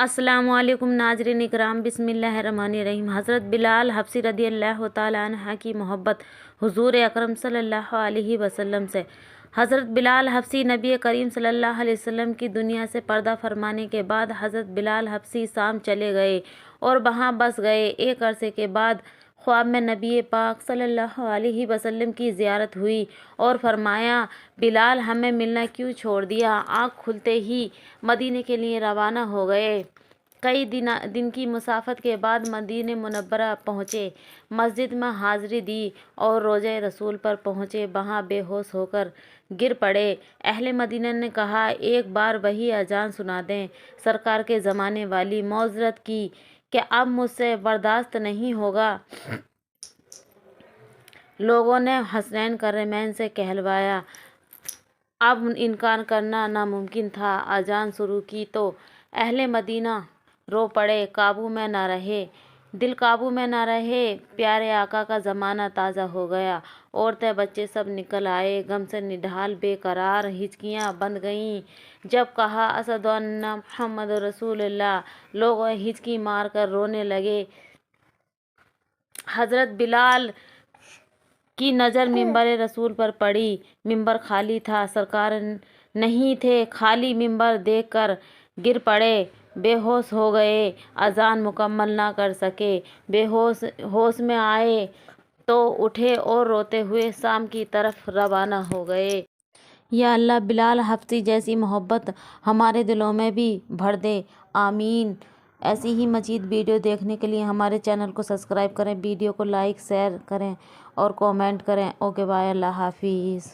अस्सलाम वालेकुम नाज़रीन इकराम, बिस्मिल्लाहिर्रहमानिर्रहीम। हज़रत बिलाल हबशी रदी अल्लाह ताला अन्हा की मोहब्बत हुज़ूर अकरम सल्लल्लाहु अलैहि वसल्लम से। हज़रत बिलाल हबशी नबी करीम सल्लल्लाहु अलैहि वसल्लम की दुनिया से पर्दा फरमाने के बाद हज़रत बिलाल हबशी शाम चले गए और वहाँ बस गए। एक अरसे के बाद ख्वाब में नबी पाक सल्लल्लाहु अलैहि वसल्लम की ज़ियारत हुई और फरमाया, बिलाल हमें मिलना क्यों छोड़ दिया। आँख खुलते ही मदीने के लिए रवाना हो गए। कई दिन की मुसाफत के बाद मदीने मुनव्वरा पहुँचे, मस्जिद में हाज़िरी दी और रोज़े रसूल पर पहुँचे। वहाँ बेहोश होकर गिर पड़े। अहले मदीना ने कहा, एक बार वही अजान सुना दें। सरकार के ज़माने वाली मौज़रत की कि अब मुझसे बर्दाश्त नहीं होगा। लोगों ने हसनैन करैमैन से कहलवाया। अब इनकार करना नामुमकिन था। अजान शुरू की तो अहले मदीना रो पड़े, काबू में ना रहे, दिल काबू में ना रहे। प्यारे आका का ज़माना ताज़ा हो गया। औरतें बच्चे सब निकल आए, गम से निढाल बेकरार, हिचकियाँ बंद गईं। जब कहा असदु अन्ना मुहम्मद रसूलुल्लाह, लोग हिचकी मार कर रोने लगे। हज़रत बिलाल की नज़र मिंबर रसूल पर पड़ी। मिंबर खाली था, सरकार नहीं थे। खाली मिंबर देखकर गिर पड़े, बेहोश हो गए, अजान मुकम्मल ना कर सके। होश में आए तो उठे और रोते हुए शाम की तरफ रवाना हो गए। या अल्लाह, बिलाल हबशी जैसी मोहब्बत हमारे दिलों में भी भर दे, आमीन। ऐसी ही मज़ीद वीडियो देखने के लिए हमारे चैनल को सब्सक्राइब करें, वीडियो को लाइक शेयर करें और कमेंट करें। ओके बाय, अल्लाह हाफिज़।